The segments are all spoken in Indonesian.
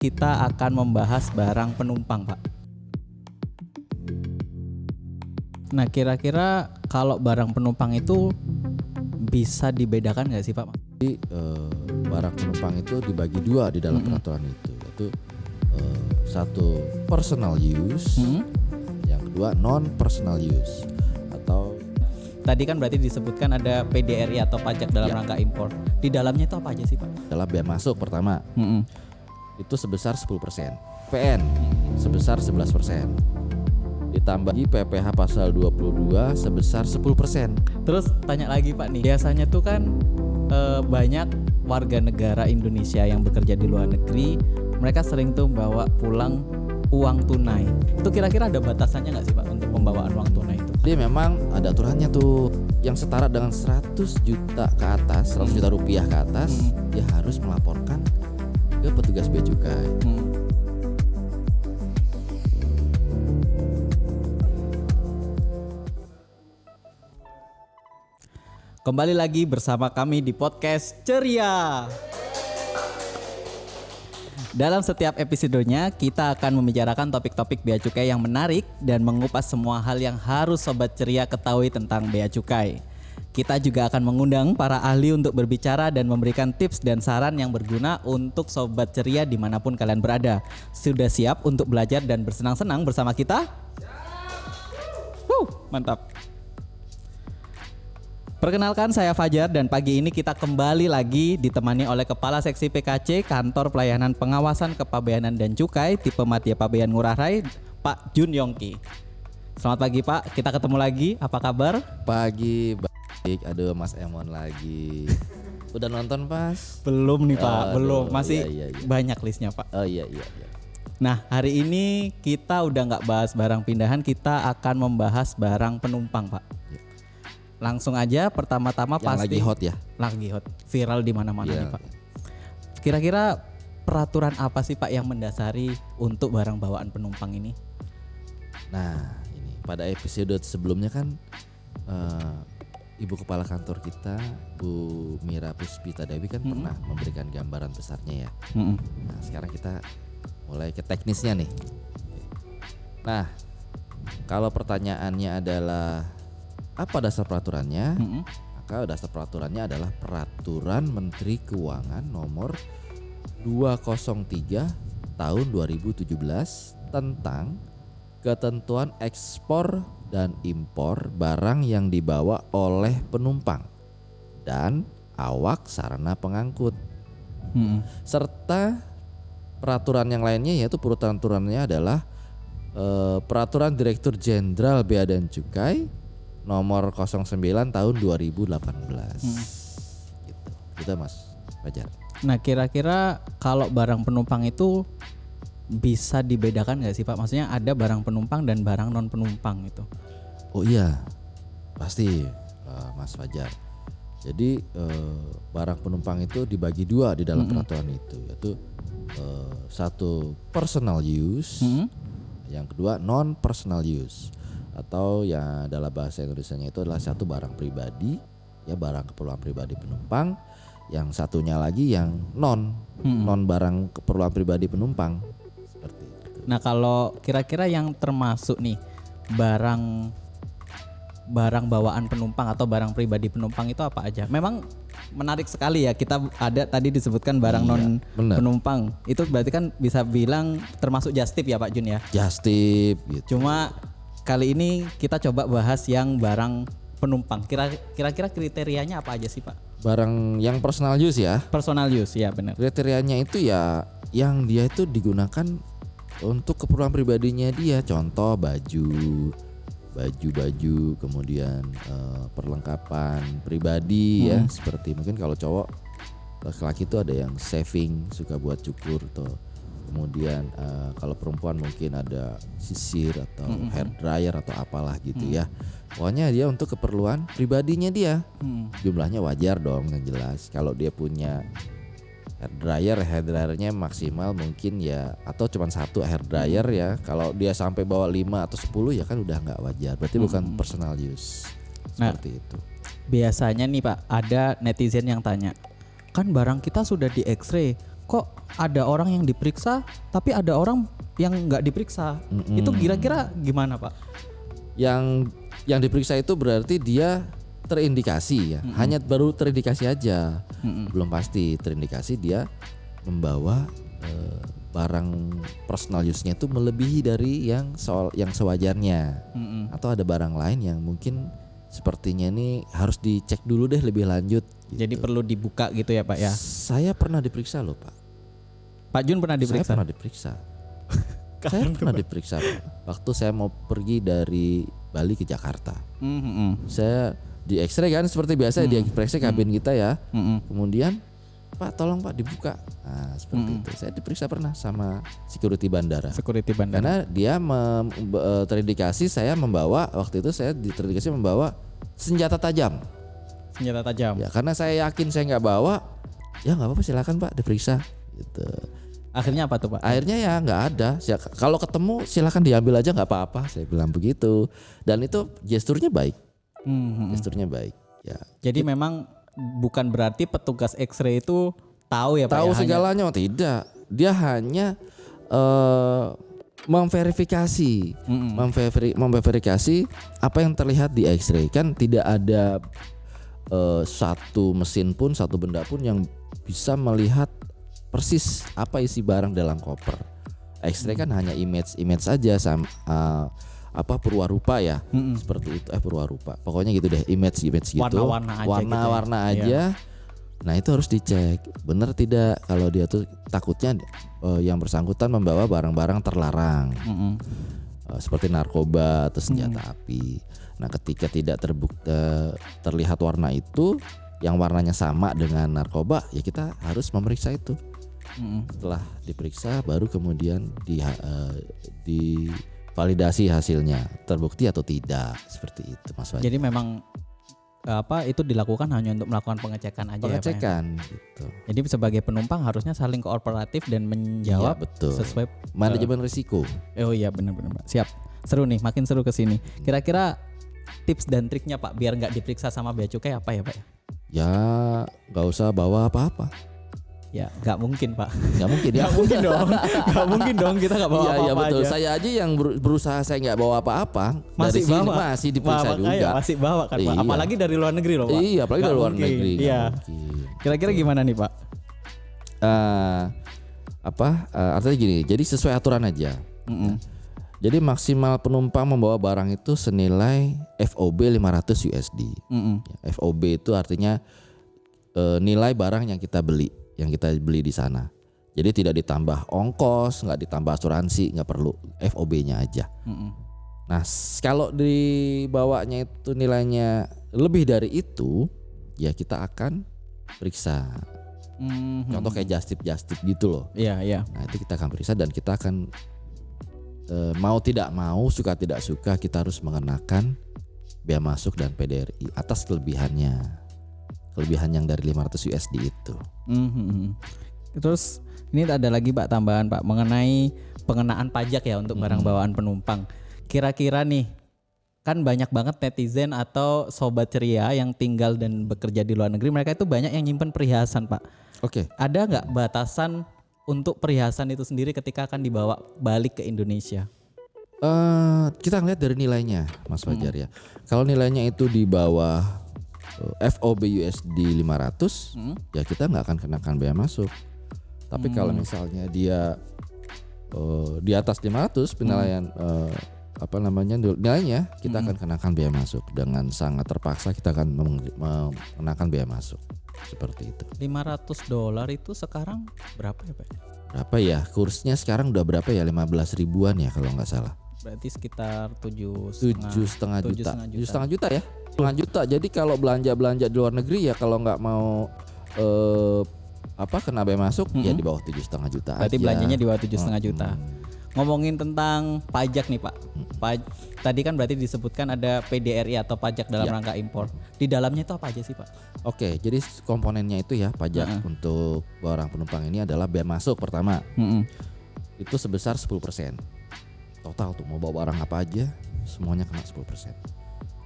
Kita akan membahas barang penumpang, Pak. Nah, kira-kira kalau barang penumpang itu bisa dibedakan nggak sih, Pak? Jadi barang penumpang itu dibagi dua di dalam peraturan itu, yaitu satu personal use, yang kedua non personal use. Atau Tadi kan berarti disebutkan ada PDRI atau pajak dalam rangka impor. Di dalamnya itu apa aja sih, Pak? adalah bea masuk pertama itu sebesar 10%, PN sebesar 11%, ditambah PPh pasal 22 sebesar 10%. Terus tanya lagi, Pak nih. Biasanya tuh kan banyak warga negara Indonesia yang bekerja di luar negeri, mereka sering tuh bawa pulang uang tunai. Itu kira-kira ada batasannya nggak sih, Pak, untuk pembawaan uang tunai itu? Jadi memang ada aturannya tuh, yang setara dengan 100 juta ke atas, 100 juta rupiah ke atas, dia harus melaporkan ke petugas bea cukai. Kembali lagi bersama kami di podcast Ceria. Dalam setiap episodenya kita akan membicarakan topik-topik bea cukai yang menarik dan mengupas semua hal yang harus Sobat Ceria ketahui tentang bea cukai. Kita juga akan mengundang para ahli untuk berbicara dan memberikan tips dan saran yang berguna untuk Sobat Ceria dimanapun kalian berada. Sudah siap untuk belajar dan bersenang-senang bersama kita? Mantap. Perkenalkan, saya Fajar dan pagi ini kita kembali lagi ditemani oleh Kepala Seksi PKC Kantor Pelayanan Pengawasan Kepabeanan dan Cukai tipe Madya Pabean Ngurah Rai, Pak Jun Yongki. Selamat pagi, Pak. Kita ketemu lagi. Apa kabar? Pagi baik. Aduh, Mas Emon lagi. Udah nonton pas? Belum nih, Pak. Belum. Masih iya. banyak listnya, Pak. Oh iya. Nah, hari ini kita udah nggak bahas barang pindahan, kita akan membahas barang penumpang, Pak. Langsung aja, pertama-tama Yang pasti lagi hot ya. Lagi hot, viral di mana-mana Iya. nih, Pak. Kira-kira peraturan apa sih, Pak, yang mendasari untuk barang bawaan penumpang ini? Nah, ini pada episode sebelumnya kan Ibu Kepala Kantor kita, Bu Mira Puspita Dewi kan pernah memberikan gambaran besarnya ya. Nah, sekarang kita mulai ke teknisnya nih. Nah, kalau pertanyaannya adalah apa dasar peraturannya? Maka dasar peraturannya adalah Peraturan Menteri Keuangan nomor 203 tahun 2017 tentang ketentuan ekspor dan impor barang yang dibawa oleh penumpang dan awak sarana pengangkut. Serta peraturan yang lainnya, yaitu peraturannya adalah Peraturan Direktur Jenderal Bea dan Cukai nomor 09 tahun 2018. Gitu Mas Fajar. Nah, kira-kira kalau barang penumpang itu bisa dibedakan nggak sih, Pak? Maksudnya ada barang penumpang dan barang non penumpang itu. Oh iya, pasti Mas Fajar. Jadi barang penumpang itu dibagi dua di dalam peraturan itu, yaitu satu personal use, yang kedua non personal use, atau yang dalam bahasa Indonesianya itu adalah satu barang pribadi, ya barang keperluan pribadi penumpang, yang satunya lagi yang non barang keperluan pribadi penumpang, seperti itu. Nah, kalau kira-kira yang termasuk nih barang bawaan penumpang atau barang pribadi penumpang itu apa aja? Memang menarik sekali ya, kita ada tadi disebutkan barang non penumpang. Itu berarti kan bisa bilang termasuk just tip ya, Pak Jun ya? Just tip gitu. Cuma kali ini kita coba bahas yang barang penumpang. Kira-kira kriterianya apa aja sih, Pak? Barang yang personal use ya. Personal use, ya benar. Kriterianya itu ya yang dia itu digunakan untuk keperluan pribadinya dia. Contoh baju, kemudian perlengkapan pribadi ya, seperti mungkin kalau cowok, laki-laki itu ada yang saving, suka buat cukur tuh. Kemudian kalau perempuan mungkin ada sisir atau hair dryer atau apalah gitu ya. Pokoknya dia untuk keperluan pribadinya dia. Jumlahnya wajar dong, yang jelas. Kalau dia punya hair dryernya maksimal mungkin ya, atau cuma satu hair dryer ya. Kalau dia sampai bawa 5 atau 10 ya kan udah nggak wajar. Berarti bukan personal use. Seperti itu. Biasanya nih, Pak, ada netizen yang tanya, kan barang kita sudah di X-ray, kok ada orang yang diperiksa tapi ada orang yang nggak diperiksa. Itu kira-kira gimana Pak? Yang diperiksa itu berarti dia terindikasi ya, hanya baru terindikasi aja, belum pasti terindikasi dia membawa barang personal use-nya itu melebihi dari yang sewajarnya, atau ada barang lain yang mungkin sepertinya ini harus dicek dulu deh lebih lanjut. Gitu. Jadi perlu dibuka gitu ya Pak ya? Saya pernah diperiksa loh Pak. Pak Jun pernah diperiksa? Saya pernah diperiksa. Saya pernah diperiksa Pak. Waktu saya mau pergi dari Bali ke Jakarta. Saya di X-ray kan seperti biasa di X-ray kabin kita ya. Kemudian Pak tolong Pak dibuka. Nah seperti itu. Saya diperiksa pernah sama security bandara. Karena dia terindikasi saya membawa, waktu itu saya terindikasi membawa senjata tajam. Ya karena saya yakin saya nggak bawa, ya nggak apa-apa silakan Pak diperiksa. Gitu. Akhirnya apa tuh Pak? Akhirnya ya nggak ada. Kalau ketemu silakan diambil aja nggak apa-apa. Saya bilang begitu. Dan itu gesturnya baik. Gesturnya baik. Ya. Jadi memang bukan berarti petugas X-ray itu tahu ya Pak? Tahu segalanya tidak. Dia hanya memverifikasi, memverifikasi apa yang terlihat di X-ray. Kan tidak ada satu mesin pun, satu benda pun yang bisa melihat persis apa isi barang dalam koper. X-ray kan hanya image saja sama perwarupa ya, seperti itu perwarupa. Pokoknya gitu deh, image gitu. Warna-warna aja. Nah, itu harus dicek. Benar tidak kalau dia tuh takutnya yang bersangkutan membawa barang-barang terlarang. Seperti narkoba atau senjata api. Nah, ketika tidak terlihat warna itu yang warnanya sama dengan narkoba, ya kita harus memeriksa itu. Setelah diperiksa baru kemudian divalidasi hasilnya terbukti atau tidak, seperti itu Mas Wadi. Jadi memang itu dilakukan hanya untuk melakukan pengecekan aja. Pengecekan ya, gitu. Jadi sebagai penumpang harusnya saling kooperatif dan menjawab sesuai manajemen risiko. Oh iya benar-benar Pak. Siap. Seru nih, makin seru ke sini. Kira-kira tips dan triknya Pak biar nggak diperiksa sama bea cukai apa ya Pak? Ya nggak usah bawa apa-apa. Ya nggak mungkin Pak. Nggak mungkin ya. Nggak mungkin dong kita nggak bawa apa-apa. Iya betul. Aja. Saya aja yang berusaha saya nggak bawa apa-apa. Masih dari sini bawa. masih diperiksa juga. Masih bawa kan Pak. Iya. Apalagi dari luar negeri loh Pak. Iya apalagi dari luar negeri. Iya. Kira-kira gimana nih Pak? Artinya gini. Jadi sesuai aturan aja. Jadi maksimal penumpang membawa barang itu senilai FOB 500 USD. FOB itu artinya nilai barang yang kita beli di sana. Jadi tidak ditambah ongkos, nggak ditambah asuransi, nggak perlu, FOB-nya aja. Nah kalau dibawanya itu nilainya lebih dari itu, ya kita akan periksa. Contoh kayak just tip gitu loh. Iya. Nah itu kita akan periksa dan kita akan mau tidak mau, suka tidak suka kita harus mengenakan bea masuk dan PDRI atas kelebihan yang dari 500 USD itu. Terus ini ada lagi Pak tambahan Pak mengenai pengenaan pajak ya untuk barang bawaan penumpang. Kira-kira nih kan banyak banget netizen atau sobat ceria yang tinggal dan bekerja di luar negeri, mereka itu banyak yang nyimpen perhiasan Pak. Oke. Ada nggak batasan untuk perhiasan itu sendiri ketika akan dibawa balik ke Indonesia? Kita ngeliat dari nilainya Mas Fajar ya. Kalau nilainya itu di bawah FOB USD 500, ya kita nggak akan kenakan bea masuk. Tapi kalau misalnya dia di atas 500 penilaian nilainya, kita akan kenakan bea masuk. Dengan sangat terpaksa kita akan mengenakan bea masuk. Seperti itu. $500 itu sekarang berapa ya Pak? Berapa ya? Kursnya sekarang udah berapa ya? 15 ribuan ya kalau nggak salah. Berarti sekitar 7,5 juta. 7,5 juta ya? 7,5 juta. Jadi kalau belanja di luar negeri ya kalau nggak mau kena bea masuk ya di bawah 7,5 juta. Berarti aja. belanjanya di bawah 7,5 juta. Ngomongin tentang pajak nih Pak. Tadi kan berarti disebutkan ada PDRI atau pajak dalam rangka impor. Di dalamnya itu apa aja sih Pak? Oke, jadi komponennya itu ya pajak untuk barang penumpang ini adalah bea masuk pertama. Itu sebesar 10%. Total tuh mau bawa barang apa aja semuanya kena 10%.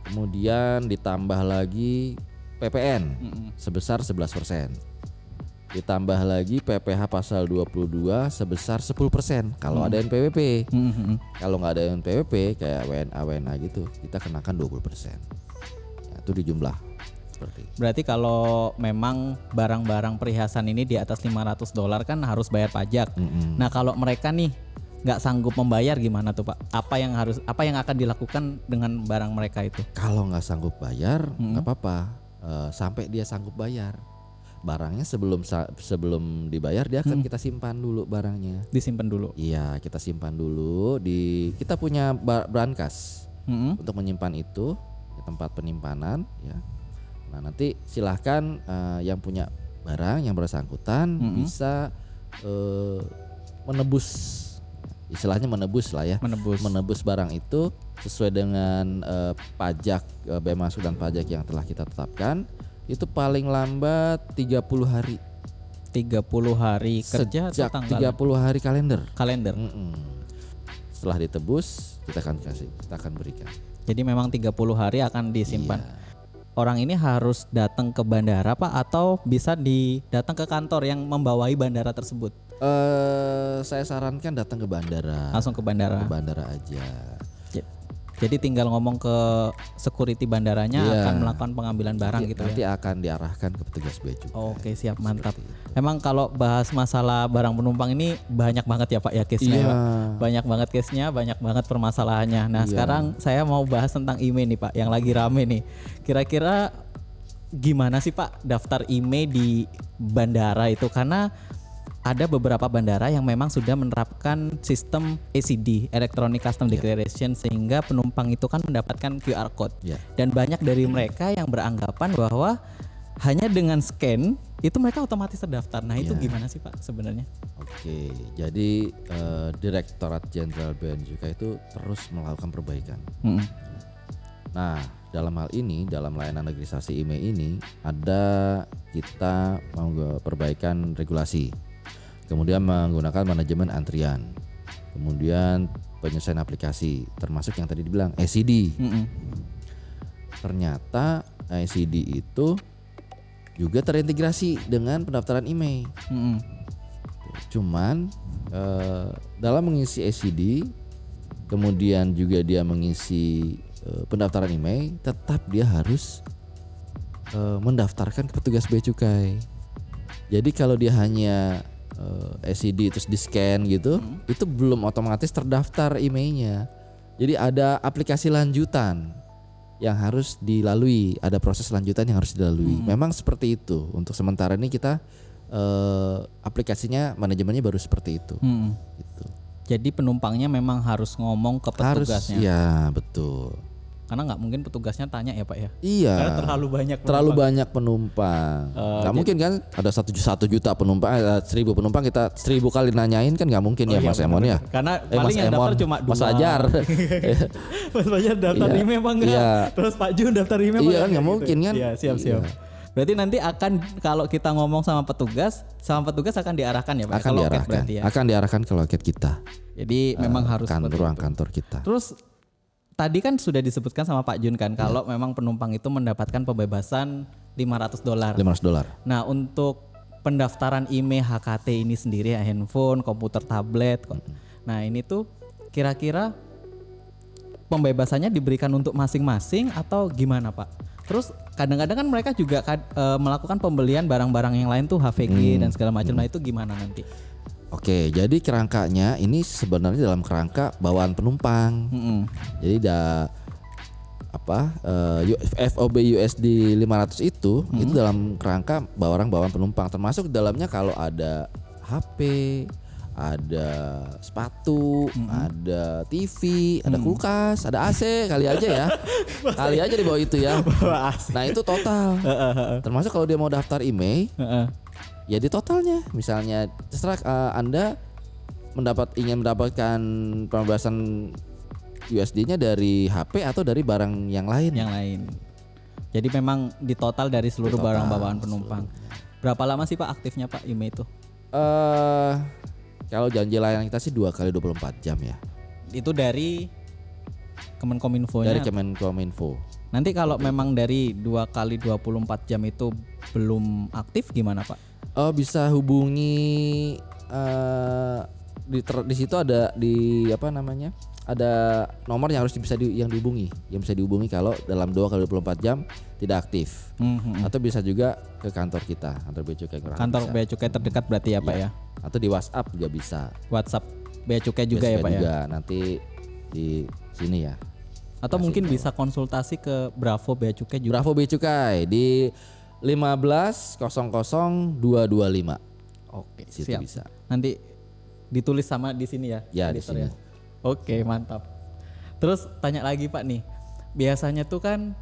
Kemudian ditambah lagi PPN sebesar 11%. ditambah lagi PPh pasal 22 sebesar 10% kalau ada NPWP. Kalau nggak ada NPWP kayak WNA gitu, kita kenakan 20%. Ya, itu dijumlah seperti itu. Berarti kalau memang barang-barang perhiasan ini di atas $500 kan harus bayar pajak. Nah, kalau mereka nih nggak sanggup membayar gimana tuh Pak? Apa yang akan dilakukan dengan barang mereka itu? Kalau nggak sanggup bayar nggak apa-apa, sampai dia sanggup bayar. Barangnya sebelum dibayar dia akan kita simpan dulu barangnya. Disimpan dulu. Iya, kita simpan dulu kita punya brankas untuk menyimpan itu di tempat penyimpanan ya. Nah, nanti silahkan yang punya barang yang bersangkutan bisa menebus, istilahnya menebus lah ya. Menebus barang itu sesuai dengan pajak bea masuk dan pajak yang telah kita tetapkan. Itu paling lambat 30 hari. 30 hari kerja sejak atau tanggal? 30 hari kalender. Setelah ditebus kita akan berikan. Jadi memang 30 hari akan disimpan. Iya. Orang ini harus datang ke bandara Pak, atau bisa datang ke kantor yang membawahi bandara tersebut? Saya sarankan datang ke bandara. Langsung ke bandara. Ke bandara aja. Jadi tinggal ngomong ke security bandaranya akan melakukan pengambilan barang gitu nanti ya. Nanti akan diarahkan ke petugas bea cukai. Oke, siap, mantap. Emang kalau bahas masalah barang penumpang ini banyak banget ya Pak ya case-nya ya, Pak. Banyak banget case-nya, banyak banget permasalahannya. Nah, sekarang saya mau bahas tentang IMEI nih Pak, yang lagi rame nih. Kira-kira gimana sih Pak daftar IMEI di bandara itu? Karena ada beberapa bandara yang memang sudah menerapkan sistem ECD, Electronic Custom Declaration, sehingga penumpang itu kan mendapatkan QR code. Dan banyak dari mereka yang beranggapan bahwa hanya dengan scan itu mereka otomatis terdaftar. Nah, itu gimana sih Pak sebenarnya? Oke, jadi Direktorat Jenderal Bea dan Cukai itu terus melakukan perbaikan. Nah, dalam hal ini, dalam layanan registrasi IMEI ini kita mau perbaikan regulasi. Kemudian menggunakan manajemen antrian, kemudian penyesuaian aplikasi, termasuk yang tadi dibilang ECD. Ternyata ECD itu juga terintegrasi dengan pendaftaran IMEI. Cuman dalam mengisi ECD, kemudian juga dia mengisi pendaftaran IMEI, tetap dia harus mendaftarkan ke petugas bea cukai. Jadi kalau dia hanya ECD terus di scan gitu, itu belum otomatis terdaftar IMEI-nya. Jadi ada aplikasi lanjutan yang harus dilalui, ada proses lanjutan yang harus dilalui. Memang seperti itu. Untuk sementara ini kita aplikasinya manajemennya baru seperti itu. Gitu. Jadi penumpangnya memang harus ngomong ke petugasnya. Ya betul. Karena nggak mungkin petugasnya tanya ya Pak ya. Iya. Karena terlalu banyak penumpang. Nggak mungkin kan ada 1 juta penumpang, 1.000 penumpang kita 1.000 kali nanyain kan nggak mungkin ya Mas Emon ya. Karena paling yang daftar cuma 2. Mas Ajar. Mas Ajar daftar IMEI apa enggak? Terus Pak Jun daftar IMEI apa? Iya kan nggak mungkin kan. Iya siap. Berarti nanti akan kalau kita ngomong sama petugas akan diarahkan ya Pak? Akan diarahkan. Akan diarahkan ke loket kita. Jadi memang harus ruang kantor kita. Terus tadi kan sudah disebutkan sama Pak Jun kan kalau memang penumpang itu mendapatkan pembebasan $500. Nah, untuk pendaftaran IMEI HKT ini sendiri ya, handphone, komputer, tablet. Nah, ini tuh kira-kira pembebasannya diberikan untuk masing-masing atau gimana Pak? Terus kadang-kadang kan mereka juga melakukan pembelian barang-barang yang lain tuh HVG dan segala macam. Nah, itu gimana nanti? Oke, jadi kerangkanya ini sebenarnya dalam kerangka bawaan penumpang. Jadi FOB USD 500 itu dalam kerangka bawaan penumpang, termasuk dalamnya kalau ada HP, ada sepatu, ada TV, ada kulkas, ada AC, kali aja ya. Kali aja di bawah itu ya. Nah, itu total. Termasuk kalau dia mau daftar IMEI, ya di totalnya. Misalnya terserah Anda ingin mendapatkan pembebasan USD-nya dari HP atau dari barang yang lain. Jadi memang di total dari seluruh barang bawaan penumpang. Berapa lama sih Pak aktifnya Pak IMEI itu? Kalau janji layanan kita sih 2 kali 24 jam ya. Itu dari Kemenkominfo-nya. Dari Kemenkominfo. Nanti kalau memang dari 2 kali 24 jam itu belum aktif gimana Pak? Oh, bisa hubungi di situ ada di apa namanya? Ada nomor yang harus yang bisa dihubungi kalau dalam 2x24 jam tidak aktif. Atau bisa juga ke kantor kita, kantor Bea Cukai Kelurahan. Kantor Bea Cukai terdekat berarti ya Pak ya. Atau di WhatsApp juga bisa. WhatsApp Bea Cukai juga ya Pak ya. Juga nanti di sini ya. Atau mungkin bisa konsultasi ke Bravo Bea Cukai juga. Bravo Bea Cukai di 15000225. Oke, Situ siap. bisa. Nanti ditulis sama di sini ya. Ya, di editor sini. ya? Oke, mantap. Terus tanya lagi Pak nih. Biasanya tuh kan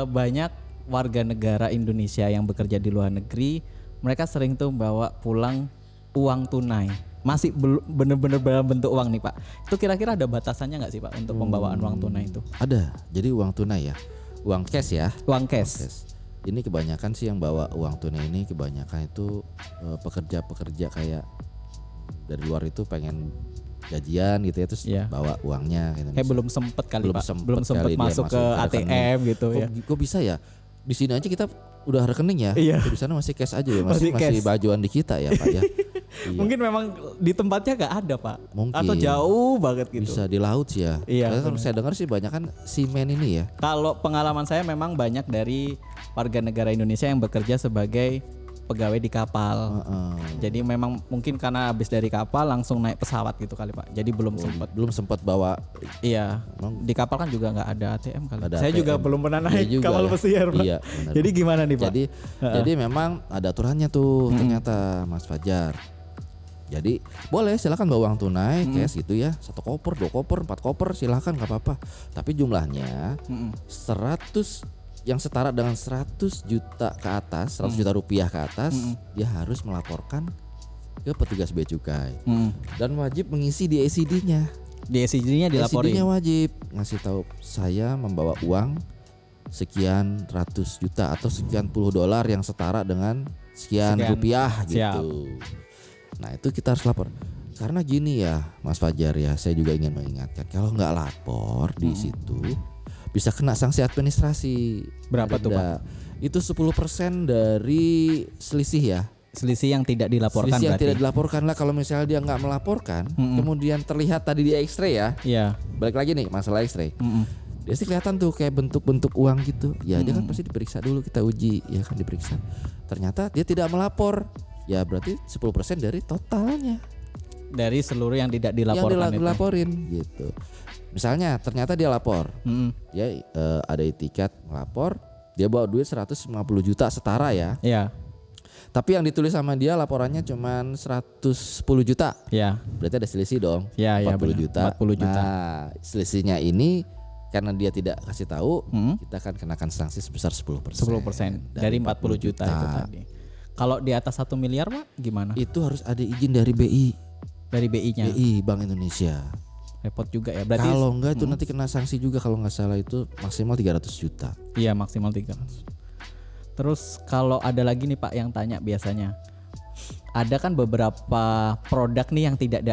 banyak warga negara Indonesia yang bekerja di luar negeri, mereka sering tuh bawa pulang uang tunai. Masih belum bener-bener dalam bentuk uang nih Pak. Itu kira-kira ada batasannya nggak sih Pak untuk pembawaan uang tunai itu? Ada. Jadi uang tunai ya. Uang cash ya. Uang cash. Ini kebanyakan sih yang bawa uang tunai ini kebanyakan itu pekerja-pekerja kayak dari luar itu pengen gajian gitu ya, terus bawa uangnya ke Indonesia. Kayak belum sempet kali Pak. Belum sempet kali dia masuk ke ATM gitu ya. Kok bisa ya? Di sini aja kita udah rekening ya. Iya. Di sana masih cash aja ya, masih bajuan di kita ya Pak ya. Iya. Mungkin memang di tempatnya nggak ada Pak. Mungkin. Atau jauh banget gitu. Bisa di laut sih ya. Iya. Karena saya dengar sih banyak kan semen ini ya. Kalau pengalaman saya memang banyak dari warga negara Indonesia yang bekerja sebagai pegawai di kapal. Jadi memang mungkin karena habis dari kapal langsung naik pesawat gitu kali Pak. Jadi belum sempat bawa. Iya. Di kapal kan juga nggak ada ATM kali. Saya ATM. juga belum pernah naik kapal pesiar Pak. Iya, jadi gimana nih Pak? Jadi memang ada aturannya tuh ternyata Mas Fajar. Jadi boleh silakan bawa uang tunai cash gitu ya, 1 koper, 2 koper, 4 koper silakan nggak apa-apa. Tapi jumlahnya 100 yang setara dengan 100 juta ke atas, 100 juta rupiah ke atas, dia harus melaporkan ke petugas Bea Cukai dan wajib mengisi di ECD-nya. Di ECD-nya dilaporin. ECD-nya wajib ngasih tahu saya membawa uang sekian ratus juta atau sekian puluh dolar yang setara dengan sekian rupiah gitu. Nah itu kita harus lapor. Karena gini ya Mas Fajar ya, saya juga ingin mengingatkan kalau nggak lapor di situ bisa kena sanksi administrasi. Berapa tuh Pak? Itu 10% dari selisih ya. Selisih yang tidak dilaporkan. Selisih yang tidak dilaporkan lah. Kalau misalnya dia nggak melaporkan, kemudian terlihat tadi di X-ray ya. Iya. Balik lagi nih masalah X-ray. Dia sih kelihatan tuh kayak bentuk-bentuk uang gitu. Ya dia kan pasti diperiksa dulu, kita uji ya kan diperiksa. Ternyata dia tidak melapor. Ya berarti 10% dari totalnya. Dari seluruh yang tidak dilaporkan yang dilaporin gitu. Misalnya ternyata dia lapor, dia ada etiket melapor, dia bawa duit 150 juta setara ya. Iya. Tapi yang ditulis sama dia laporannya cuma 110 juta. Iya. Berarti ada selisih dong. 40 juta. 40 juta. Nah, selisihnya ini karena dia tidak kasih tahu, kita akan kenakan sanksi sebesar 10%. 10% dari 40 juta itu tadi. Kalau di atas 1 miliar Pak gimana? Itu harus ada izin dari BI. Dari BI-nya. BI Bank Indonesia. Repot juga ya. Berarti kalau enggak itu nanti kena sanksi juga kalau nggak salah itu maksimal 300 juta. Iya, maksimal 300. Terus kalau ada lagi nih Pak yang tanya biasanya. Ada kan beberapa produk nih yang tidak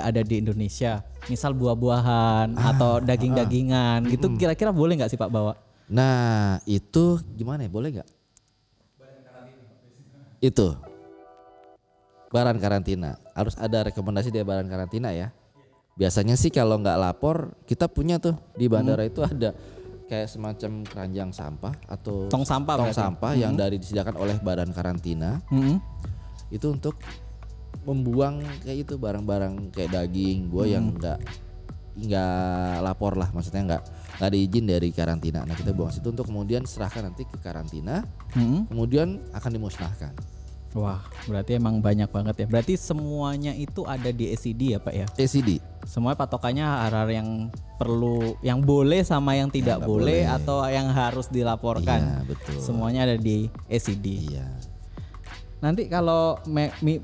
ada di Indonesia. Misal buah-buahan atau daging-dagingan gitu, kira-kira boleh nggak sih Pak bawa? Nah, itu gimana ya? Boleh nggak? Itu baran karantina. Harus ada rekomendasi dari baran karantina ya. Biasanya sih kalau nggak lapor, kita punya tuh di bandara itu ada kayak semacam keranjang sampah atau tong sampah yang disediakan oleh badan karantina. Itu untuk membuang kayak itu barang-barang kayak daging, buah yang nggak lapor lah, maksudnya nggak ada izin dari karantina. Nah kita buang situ untuk kemudian serahkan nanti ke karantina, kemudian akan dimusnahkan. Wah, berarti emang banyak banget ya. Berarti semuanya itu ada di ECD ya Pak ya? ECD. Semua patokannya hal-hal yang perlu, yang boleh sama yang tidak boleh atau yang harus dilaporkan. Iya, betul. Semuanya ada di ECD. Iya. Nanti kalau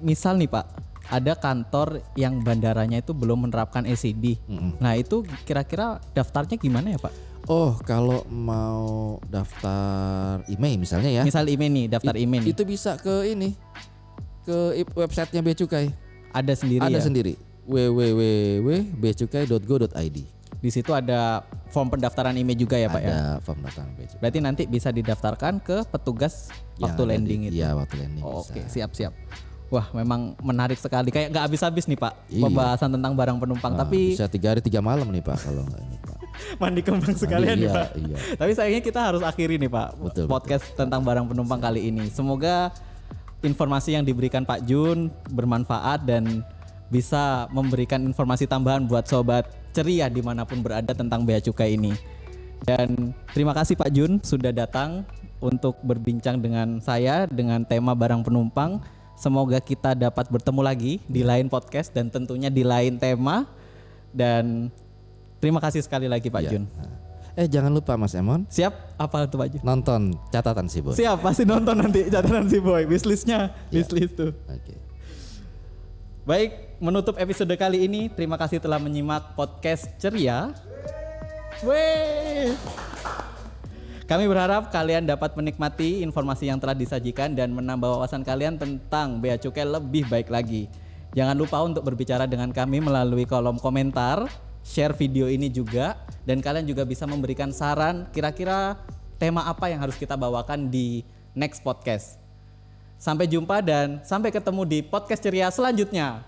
misal nih Pak, ada kantor yang bandaranya itu belum menerapkan ECD. Nah itu kira-kira daftarnya gimana ya Pak? Oh, kalau mau daftar IMEI misalnya ya. Misal IMEI nih, daftar IMEI nih. Itu bisa ke ini, ke websitenya Bea Cukai. Ada sendiri Ada ya? sendiri. www.beacukai.go.id. Di situ ada form pendaftaran IMEI juga ya Pak ya? Ada form pendaftaran bea cukai. Berarti nanti bisa didaftarkan ke petugas waktu landing itu? Iya, waktu landing bisa. Oke, siap-siap. Wah, memang menarik sekali. Kayak nggak habis-habis nih Pak Iya. pembahasan tentang barang penumpang. Tapi bisa 3 hari 3 malam nih Pak kalau nggak ini Pak. mandi kembang sekalian nih iya, Pak. iya. Tapi sayangnya kita harus akhiri nih Pak Betul, podcast tentang barang penumpang kali ini. Semoga informasi yang diberikan Pak Jun bermanfaat dan bisa memberikan informasi tambahan buat sobat ceria dimanapun berada tentang bea cukai ini. Dan terima kasih Pak Jun sudah datang untuk berbincang dengan saya dengan tema barang penumpang. Semoga kita dapat bertemu lagi di lain podcast dan tentunya di lain tema. Dan terima kasih sekali lagi Pak Jun. Jangan lupa Mas Emon. Siap? Apa tuh Pak Jun? Nonton catatan si Boy. Siap, pasti nonton nanti catatan si Boy. Wishlistnya, wishlist tuh. Oke. Baik, menutup episode kali ini, terima kasih telah menyimak podcast ceria. Weh. Kami berharap kalian dapat menikmati informasi yang telah disajikan dan menambah wawasan kalian tentang bea cukai lebih baik lagi. Jangan lupa untuk berbicara dengan kami melalui kolom komentar, share video ini juga, dan kalian juga bisa memberikan saran kira-kira tema apa yang harus kita bawakan di next podcast. Sampai jumpa dan sampai ketemu di podcast ceria selanjutnya.